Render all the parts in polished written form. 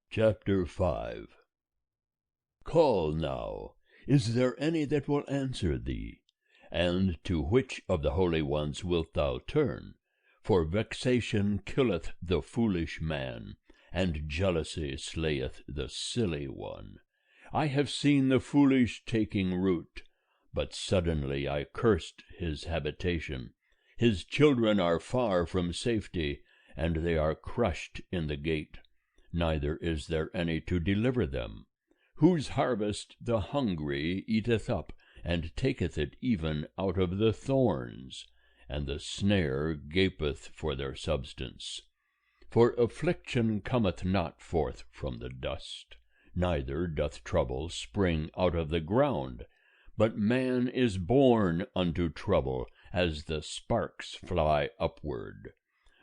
Chapter 5. Call now, is there any that will answer thee? And to which of the holy ones wilt thou turn? For vexation killeth the foolish man, and jealousy slayeth the silly one. I have seen the foolish taking root, but suddenly I cursed his habitation. His children are far from safety, and they are crushed in the gate. Neither is there any to deliver them. Whose harvest the hungry eateth up, and taketh it even out of the thorns, and the snare gapeth for their substance. For affliction cometh not forth from the dust, neither doth trouble spring out of the ground. But man is born unto trouble, as the sparks fly upward.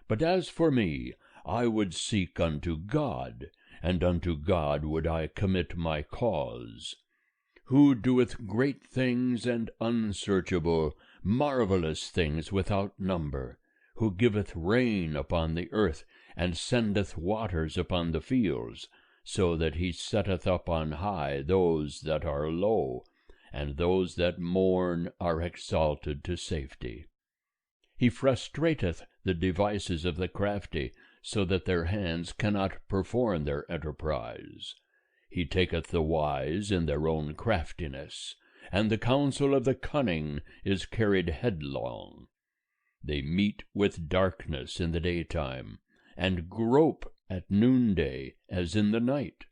But as for me, I would seek unto God, and unto God would I commit my cause. Who doeth great things and unsearchable, marvelous things without number, who giveth rain upon the earth, and sendeth waters upon the fields, so that he setteth up on high those that are low, and those that mourn are exalted to safety. He frustrateth the devices of the crafty, so that their hands cannot perform their enterprise. He taketh the wise in their own craftiness, and the counsel of the cunning is carried headlong. They meet with darkness in the daytime, and grope at noonday as in the night.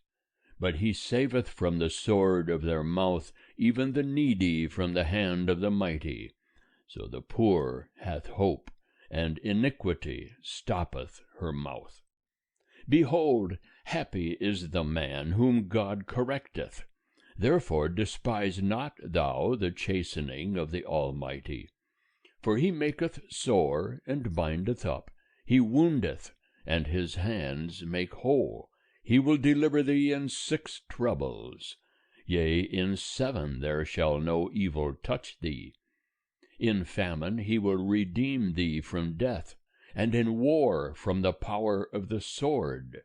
But he saveth from the sword of their mouth even the needy from the hand of the mighty. So the poor hath hope, and iniquity stoppeth her mouth. Behold, happy is the man whom God correcteth. Therefore despise not thou the chastening of the Almighty. For he maketh sore, and bindeth up. He woundeth, and his hands make whole. He will deliver thee in 6 troubles. Yea, in 7 there shall no evil touch thee. In famine he will redeem thee from death, and in war from the power of the sword.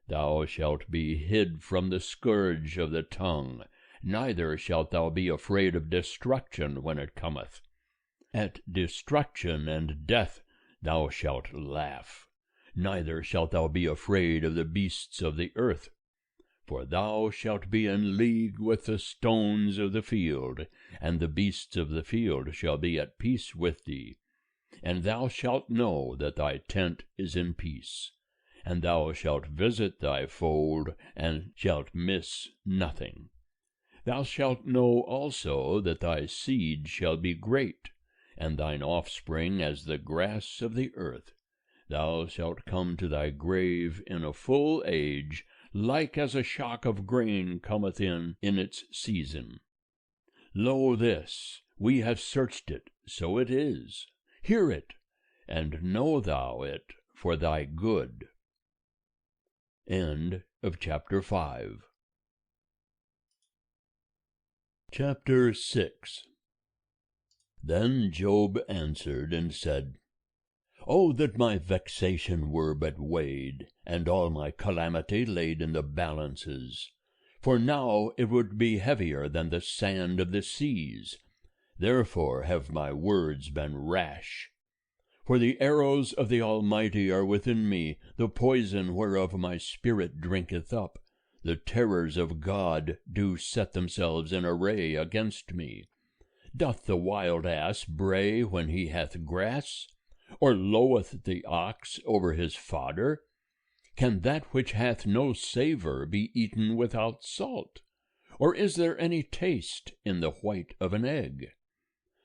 Thou shalt be hid from the scourge of the tongue, neither shalt thou be afraid of destruction when it cometh. At destruction and death thou shalt laugh, neither shalt thou be afraid of the beasts of the earth. For thou shalt be in league with the stones of the field, and the beasts of the field shall be at peace with thee. And thou shalt know that thy tent is in peace, and thou shalt visit thy fold, and shalt miss nothing. Thou shalt know also that thy seed shall be great, and thine offspring as the grass of the earth. Thou shalt come to thy grave in a full age, like as a shock of grain cometh in its season. Lo this, we have searched it, so it is. Hear it, and know thou it for thy good. End of chapter 5. Chapter 6. Then Job answered and said, O that my vexation were but weighed, and all my calamity laid in the balances! For now it would be heavier than the sand of the seas. Therefore have my words been rash. For the arrows of the Almighty are within me, the poison whereof my spirit drinketh up. The terrors of God do set themselves in array against me. Doth the wild ass bray when he hath grass? Or loweth the ox over his fodder? Can that which hath no savour be eaten without salt? Or is there any taste in the white of an egg?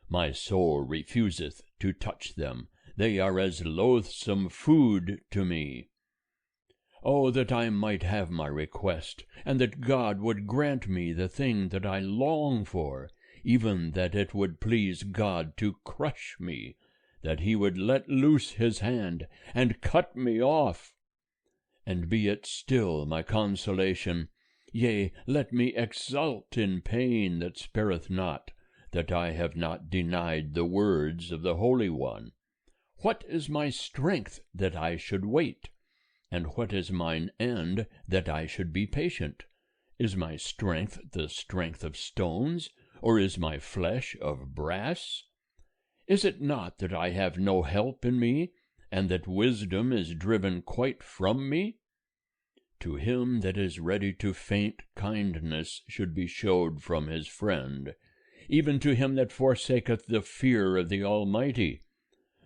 My soul refuseth to touch them. They are as loathsome food to me. Oh, that I might have my request, and that God would grant me the thing that I long for, even that it would please God to crush me, that he would let loose his hand, and cut me off. And be it still my consolation, yea, let me exult in pain that spareth not, that I have not denied the words of the Holy One. What is my strength that I should wait? And what is mine end, that I should be patient? Is my strength the strength of stones, or is my flesh of brass? Is it not that I have no help in me, and that wisdom is driven quite from me? To him that is ready to faint, kindness should be showed from his friend, even to him that forsaketh the fear of the Almighty.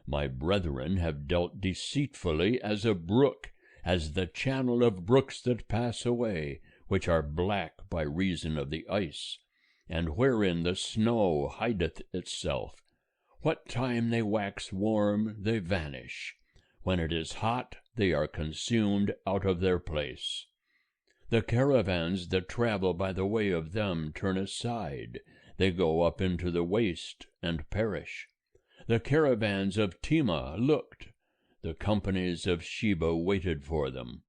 My brethren have dealt deceitfully as a brook, as the channel of brooks that pass away, which are black by reason of the ice, and wherein the snow hideth itself. What time they wax warm, they vanish. When it is hot, they are consumed out of their place. The caravans that travel by the way of them turn aside. They go up into the waste and perish. The caravans of Tema looked. The companies of Sheba waited for them.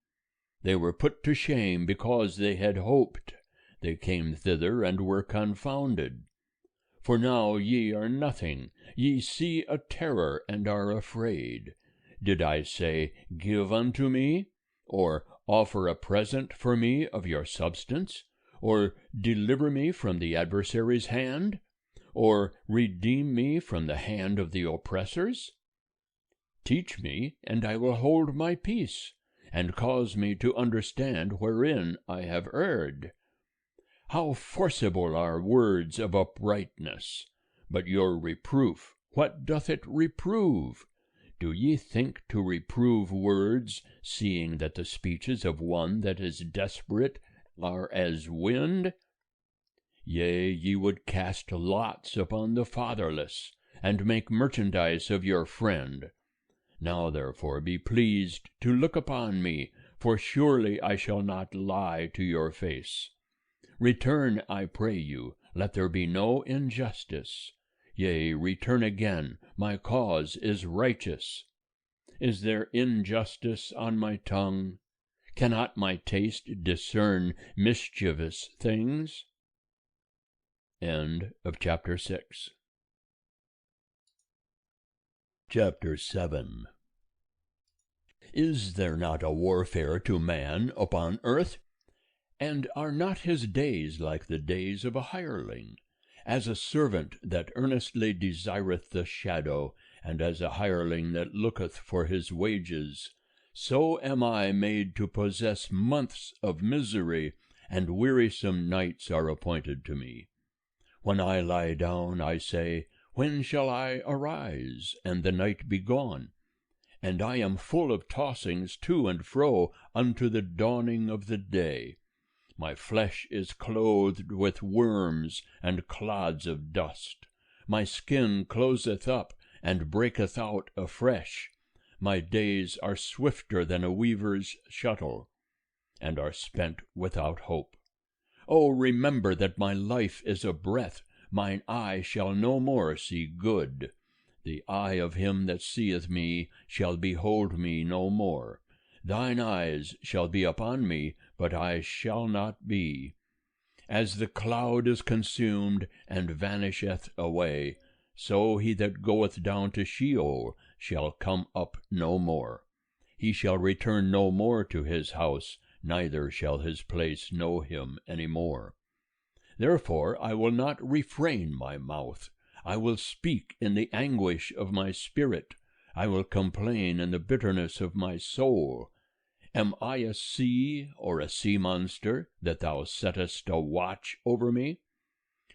They were put to shame because they had hoped. They came thither and were confounded. For now ye are nothing. Ye see a terror and are afraid. Did I say, Give unto me? Or offer a present for me of your substance? Or deliver me from the adversary's hand? Or redeem me from the hand of the oppressors? Teach me, and I will hold my peace, and cause me to understand wherein I have erred. How forcible are words of uprightness! But your reproof, what doth it reprove? Do ye think to reprove words, seeing that the speeches of one that is desperate are as wind? Yea, ye would cast lots upon the fatherless, and make merchandise of your friend. Now therefore be pleased to look upon me, for surely I shall not lie to your face. Return, I pray you, let there be no injustice. Yea, return again, my cause is righteous. Is there injustice on my tongue? Cannot my taste discern mischievous things? End of chapter 6. Chapter 7. Is there not a warfare to man upon earth? And are not his days like the days of a hireling? As a servant that earnestly desireth the shadow, and as a hireling that looketh for his wages, so am I made to possess months of misery, and wearisome nights are appointed to me. When I lie down, I say, When shall I arise, and the night be gone? And I am full of tossings to and fro unto the dawning of the day. My flesh is clothed with worms and clods of dust. My skin closeth up, and breaketh out afresh. My days are swifter than a weaver's shuttle, and are spent without hope. O remember that my life is a breath, mine eye shall no more see good. The eye of him that seeth me shall behold me no more. Thine eyes shall be upon me, but I shall not be. As the cloud is consumed, and vanisheth away, so he that goeth down to Sheol shall come up no more. He shall return no more to his house, neither shall his place know him any more. Therefore I will not refrain my mouth. I will speak in the anguish of my spirit. I will complain in the bitterness of my soul. Am I a sea or a sea monster, that thou settest a watch over me?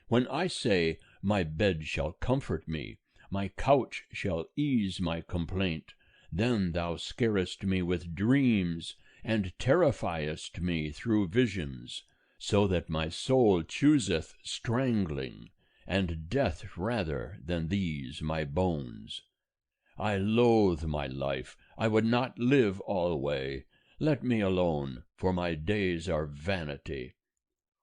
When I say, My bed shall comfort me, my couch shall ease my complaint, then thou scarest me with dreams, and terrifiest me through visions, so that my soul chooseth strangling, and death rather than these my bones. I loathe my life, I would not live alway. Let me alone, for my days are vanity.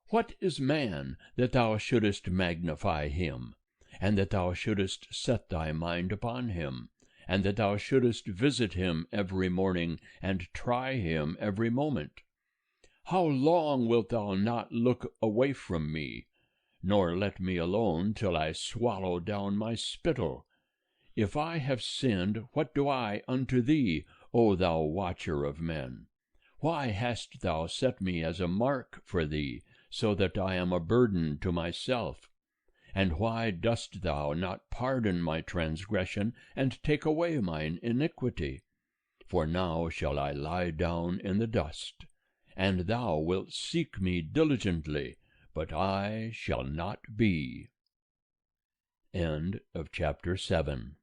What is man, that thou shouldest magnify him, and that thou shouldest set thy mind upon him, and that thou shouldest visit him every morning, and try him every moment? How long wilt thou not look away from me, nor let me alone till I swallow down my spittle? If I have sinned, what do I unto thee, O thou watcher of men? Why hast thou set me as a mark for thee, so that I am a burden to myself? And why dost thou not pardon my transgression, and take away mine iniquity? For now shall I lie down in the dust, and thou wilt seek me diligently, but I shall not be. End of chapter 7.